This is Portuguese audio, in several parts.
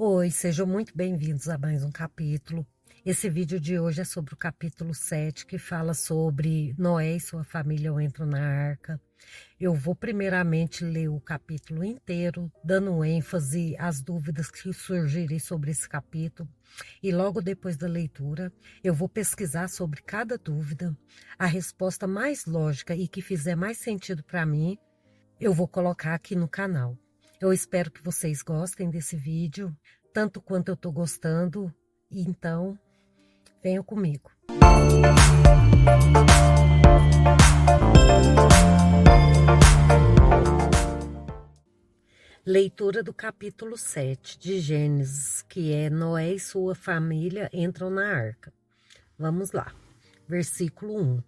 Oi, sejam muito bem-vindos a mais um capítulo. Esse vídeo de hoje é sobre o capítulo 7, que fala sobre Noé e sua família entram na arca. Eu vou primeiramente ler o capítulo inteiro, dando ênfase às dúvidas que surgirem sobre esse capítulo. E logo depois da leitura, eu vou pesquisar sobre cada dúvida. A resposta mais lógica e que fizer mais sentido para mim, eu vou colocar aqui no canal. Eu espero que vocês gostem desse vídeo, tanto quanto eu estou gostando, então venham comigo. Leitura do capítulo 7 de Gênesis, que é Noé e sua família entram na arca. Vamos lá, versículo 1.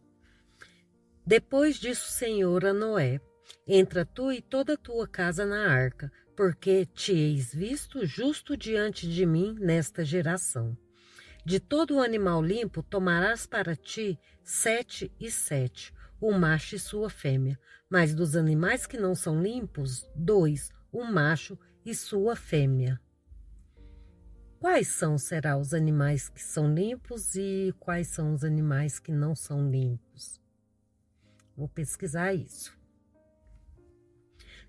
Depois disse o Senhor a Noé: entra tu e toda a tua casa na arca, porque te eis visto justo diante de mim nesta geração. De todo o animal limpo tomarás para ti 7 e 7, o macho e sua fêmea, mas dos animais que não são limpos, 2, o macho e sua fêmea. Quais serão os animais que são limpos e quais são os animais que não são limpos? Vou pesquisar isso.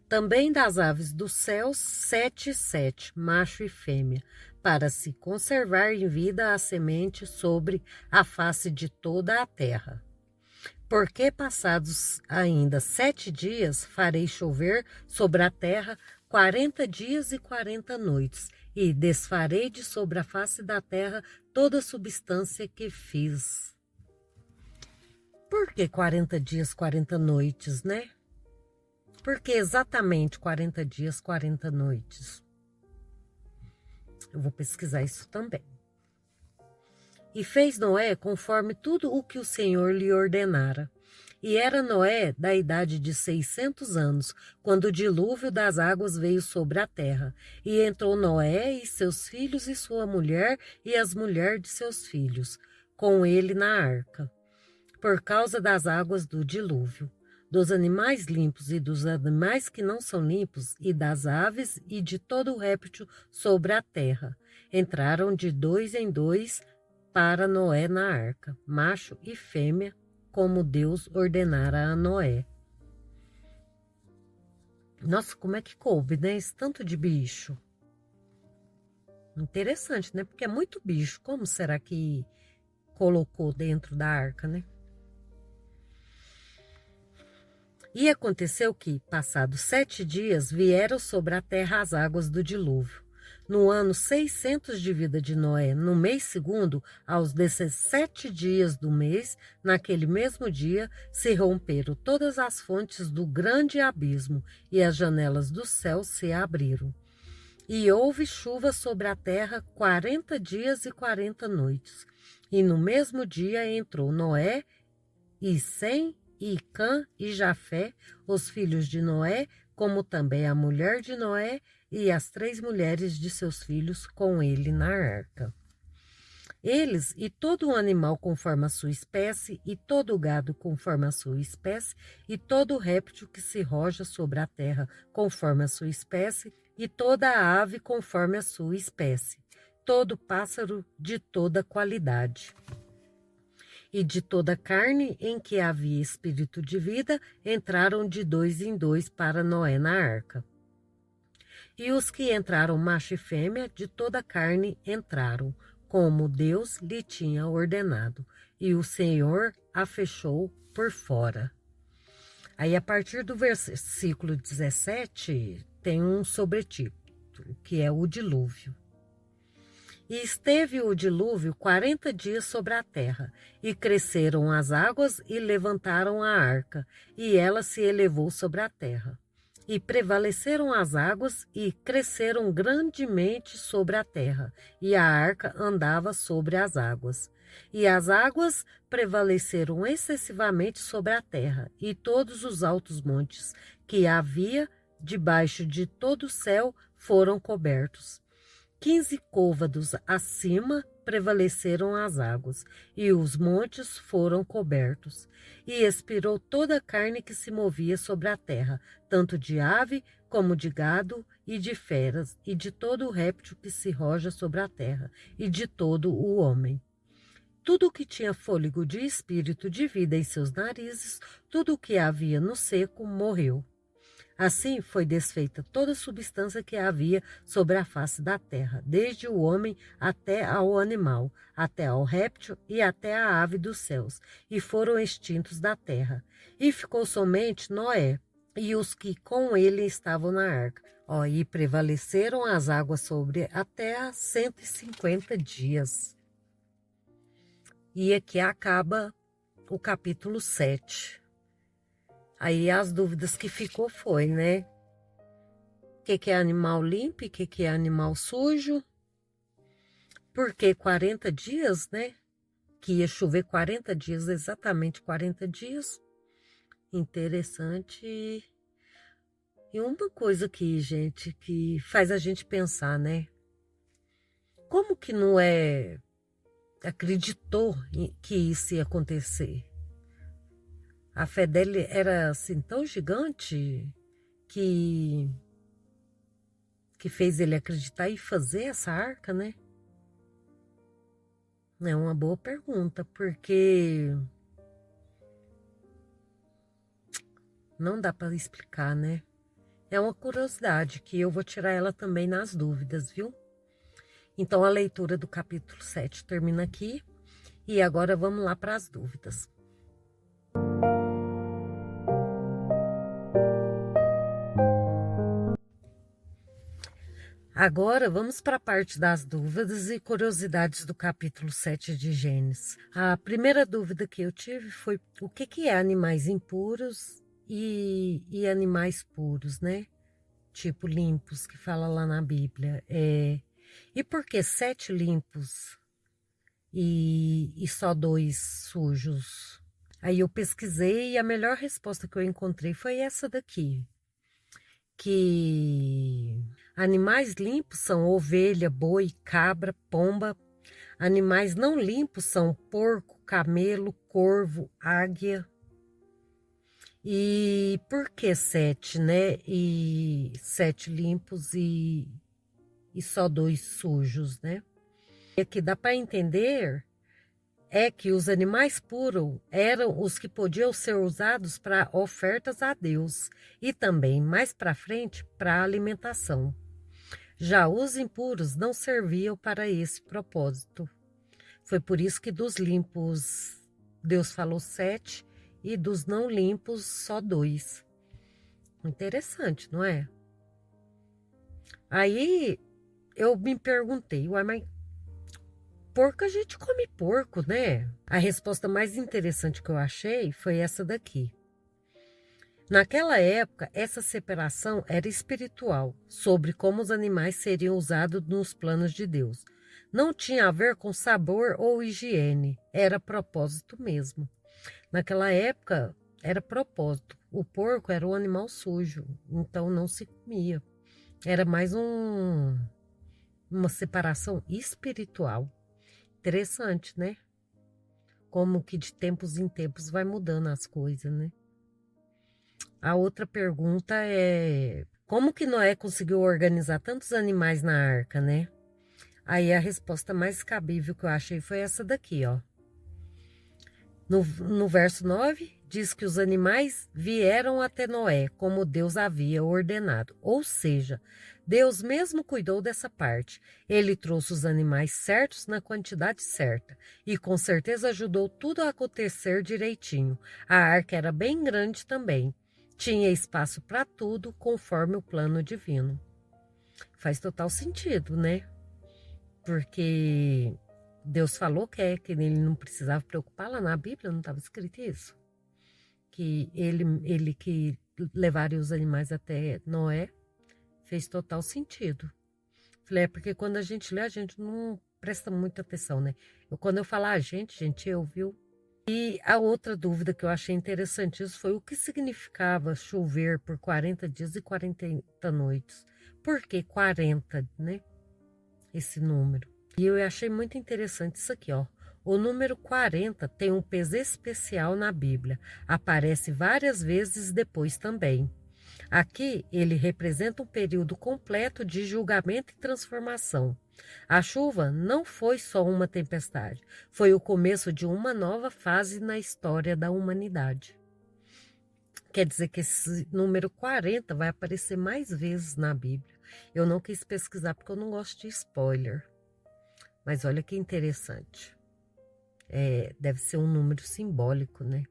Também das aves do céu, 7 e 7, macho e fêmea, para se conservar em vida a semente sobre a face de toda a terra. Porque passados ainda 7 dias, farei chover sobre a terra 40 dias e 40 noites, e desfarei de sobre a face da terra toda a substância que fiz. Por que 40 dias, 40 noites, né? Por que exatamente 40 dias, 40 noites? Eu vou pesquisar isso também. E fez Noé conforme tudo o que o Senhor lhe ordenara. E era Noé da idade de 600 anos, quando o dilúvio das águas veio sobre a terra. E entrou Noé e seus filhos e sua mulher e as mulheres de seus filhos, com ele na arca, por causa das águas do dilúvio, dos animais limpos e dos animais que não são limpos, e das aves e de todo o réptil sobre a terra. Entraram de 2 em 2 para Noé na arca, macho e fêmea, como Deus ordenara a Noé. Nossa, como é que coube, né? Esse tanto de bicho. Interessante, né? Porque é muito bicho. Como será que colocou dentro da arca, né? E aconteceu que, passados 7 dias, vieram sobre a terra as águas do dilúvio. No ano 600 de vida de Noé, no mês segundo, aos 17 dias do mês, naquele mesmo dia, se romperam todas as fontes do grande abismo, e as janelas do céu se abriram. E houve chuva sobre a terra 40 dias e 40 noites. E no mesmo dia entrou Noé e Sem, e Cã e Jafé, os filhos de Noé, como também a mulher de Noé e as 3 mulheres de seus filhos com ele na arca. Eles e todo o animal conforme a sua espécie, e todo o gado conforme a sua espécie, e todo o réptil que se roja sobre a terra conforme a sua espécie, e toda a ave conforme a sua espécie, todo pássaro de toda qualidade. E de toda carne em que havia espírito de vida, entraram de 2 em 2 para Noé na arca. E os que entraram macho e fêmea, de toda carne entraram, como Deus lhe tinha ordenado, e o Senhor a fechou por fora. Aí, a partir do versículo 17, tem um sobretítulo, que é o dilúvio. E esteve o dilúvio 40 dias sobre a terra, e cresceram as águas e levantaram a arca, e ela se elevou sobre a terra. E prevaleceram as águas e cresceram grandemente sobre a terra, e a arca andava sobre as águas. E as águas prevaleceram excessivamente sobre a terra, e todos os altos montes que havia debaixo de todo o céu foram cobertos. 15 côvados acima prevaleceram as águas, e os montes foram cobertos. E expirou toda a carne que se movia sobre a terra, tanto de ave como de gado e de feras, e de todo o réptil que se roja sobre a terra, e de todo o homem. Tudo o que tinha fôlego de espírito de vida em seus narizes, tudo o que havia no seco, morreu. Assim foi desfeita toda a substância que havia sobre a face da terra, desde o homem até ao animal, até ao réptil e até à ave dos céus, e foram extintos da terra. E ficou somente Noé e os que com ele estavam na arca. E prevaleceram as águas sobre a terra 150 dias. E aqui acaba o capítulo 7. Aí as dúvidas que ficou foi, né? O que é animal limpo e o que é animal sujo? Por que 40 dias, né? Que ia chover 40 dias, exatamente 40 dias. Interessante. E uma coisa aqui, gente, que faz a gente pensar, né? Como que Noé acreditou que isso ia acontecer? A fé dele era assim tão gigante que fez ele acreditar e fazer essa arca, né? É uma boa pergunta, porque não dá para explicar, né? É uma curiosidade que eu vou tirar ela também nas dúvidas, viu? Então a leitura do capítulo 7 termina aqui e agora vamos lá para as dúvidas. Agora vamos para a parte das dúvidas e curiosidades do capítulo 7 de Gênesis. A primeira dúvida que eu tive foi o que é animais impuros e animais puros, né? Tipo limpos, que fala lá na Bíblia. E por que 7 limpos e só 2 sujos? Aí eu pesquisei e a melhor resposta que eu encontrei foi essa daqui. Que animais limpos são ovelha, boi, cabra, pomba. Animais não limpos são porco, camelo, corvo, águia. E por que 7, né? E 7 limpos e só 2 sujos, né? E que dá para entender é que os animais puros eram os que podiam ser usados para ofertas a Deus e também, mais para frente, para alimentação. Já os impuros não serviam para esse propósito. Foi por isso que dos limpos Deus falou 7 e dos não limpos só 2. Interessante, não é? Aí eu me perguntei, uai, mas porco a gente come porco, né? A resposta mais interessante que eu achei foi essa daqui. Naquela época, essa separação era espiritual, sobre como os animais seriam usados nos planos de Deus. Não tinha a ver com sabor ou higiene, era propósito mesmo. Naquela época, era propósito. O porco era um animal sujo, então não se comia. Era mais uma separação espiritual. Interessante, né? Como que de tempos em tempos vai mudando as coisas, né? A outra pergunta é: como que Noé conseguiu organizar tantos animais na arca, né? Aí a resposta mais cabível que eu achei foi essa daqui, ó. No verso 9, diz que os animais vieram até Noé, como Deus havia ordenado. Ou seja, Deus mesmo cuidou dessa parte. Ele trouxe os animais certos na quantidade certa e com certeza ajudou tudo a acontecer direitinho. A arca era bem grande também. Tinha espaço para tudo conforme o plano divino. Faz total sentido, né? Porque Deus falou que ele não precisava preocupar, lá na Bíblia não estava escrito isso. Que ele que levaria os animais até Noé, fez total sentido. Falei, porque quando a gente lê, a gente não presta muita atenção, né? Quando eu falar gente, eu, viu? E a outra dúvida que eu achei interessante foi o que significava chover por 40 dias e 40 noites. Por que 40, né? Esse número. E eu achei muito interessante isso aqui, ó. O número 40 tem um peso especial na Bíblia. Aparece várias vezes depois também. Aqui ele representa um período completo de julgamento e transformação. A chuva não foi só uma tempestade, foi o começo de uma nova fase na história da humanidade. Quer dizer que esse número 40 vai aparecer mais vezes na Bíblia. Eu não quis pesquisar porque eu não gosto de spoiler. Mas olha que interessante. Deve ser um número simbólico, né?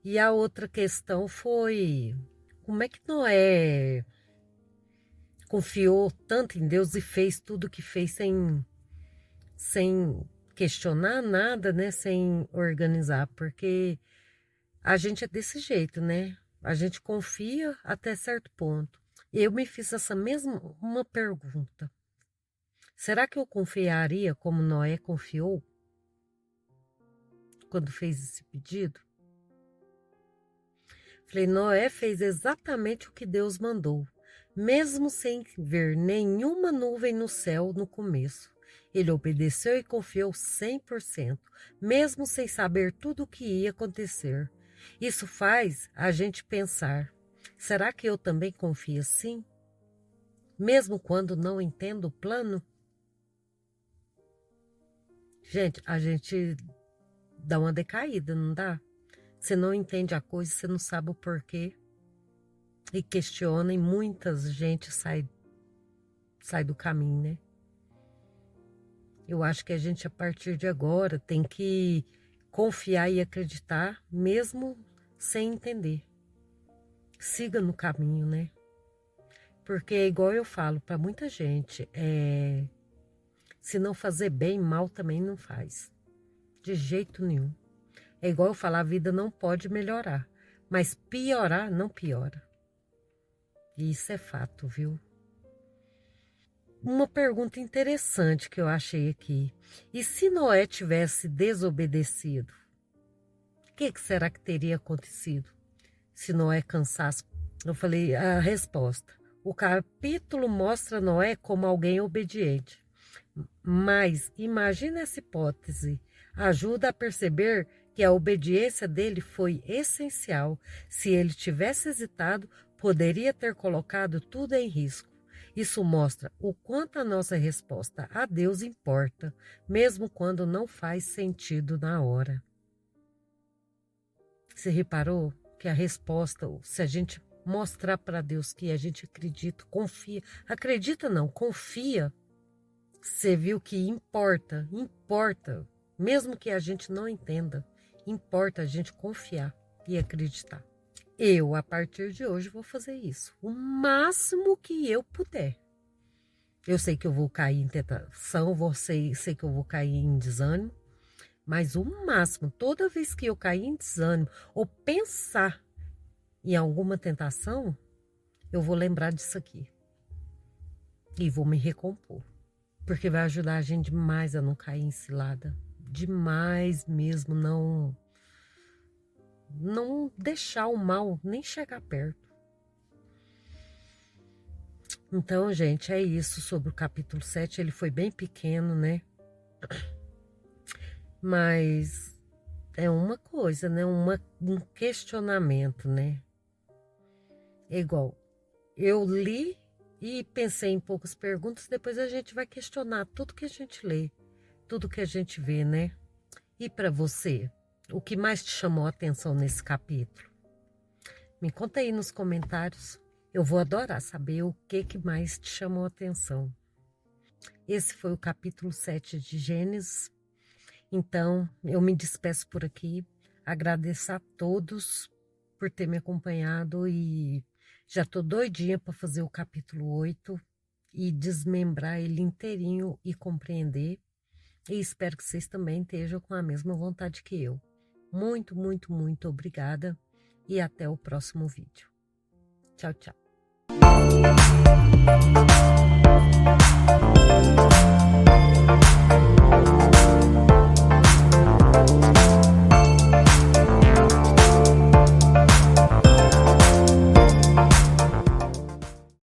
E a outra questão foi: como é que Noé confiou tanto em Deus e fez tudo o que fez sem questionar nada, né? Sem organizar, porque a gente é desse jeito, né? A gente confia até certo ponto. Eu me fiz essa mesma uma pergunta. Será que eu confiaria como Noé confiou quando fez esse pedido? Falei, Noé fez exatamente o que Deus mandou, mesmo sem ver nenhuma nuvem no céu no começo. Ele obedeceu e confiou 100%, mesmo sem saber tudo o que ia acontecer. Isso faz a gente pensar, será que eu também confio assim? Mesmo quando não entendo o plano? Gente, a gente dá uma decaída, não dá? Você não entende a coisa, você não sabe o porquê. E questiona, e muita gente sai do caminho, né? Eu acho que a gente, a partir de agora, tem que confiar e acreditar, mesmo sem entender. Siga no caminho, né? Porque é igual eu falo para muita gente, se não fazer bem, mal também não faz. De jeito nenhum. É igual eu falar, a vida não pode melhorar, mas piorar não piora. E isso é fato, viu? Uma pergunta interessante que eu achei aqui. E se Noé tivesse desobedecido? O que será que teria acontecido se Noé cansasse? Eu falei a resposta. O capítulo mostra Noé como alguém obediente. Mas imagina essa hipótese. Ajuda a perceber que a obediência dele foi essencial. Se ele tivesse hesitado, poderia ter colocado tudo em risco. Isso mostra o quanto a nossa resposta a Deus importa, mesmo quando não faz sentido na hora. Você reparou que a resposta, se a gente mostrar para Deus que a gente acredita, confia, acredita não, confia, você viu que importa, mesmo que a gente não entenda, importa a gente confiar e acreditar. Eu, a partir de hoje, vou fazer isso. O máximo que eu puder. Eu sei que eu vou cair em tentação, sei que eu vou cair em desânimo. Mas o máximo, toda vez que eu cair em desânimo ou pensar em alguma tentação, eu vou lembrar disso aqui. E vou me recompor. Porque vai ajudar a gente demais a não cair em cilada. Demais mesmo, não deixar o mal nem chegar perto. Então, gente, é isso sobre o capítulo 7. Ele foi bem pequeno, né? Mas é uma coisa, né? Um questionamento, né? É igual, eu li e pensei em poucas perguntas, depois a gente vai questionar tudo que a gente lê, tudo que a gente vê, né? E para você, o que mais te chamou a atenção nesse capítulo? Me conta aí nos comentários. Eu vou adorar saber o que mais te chamou a atenção. Esse foi o capítulo 7 de Gênesis. Então, eu me despeço por aqui. Agradeço a todos por ter me acompanhado e já estou doidinha para fazer o capítulo 8 e desmembrar ele inteirinho e compreender. E espero que vocês também estejam com a mesma vontade que eu. Muito, muito, muito obrigada e até o próximo vídeo. Tchau, tchau.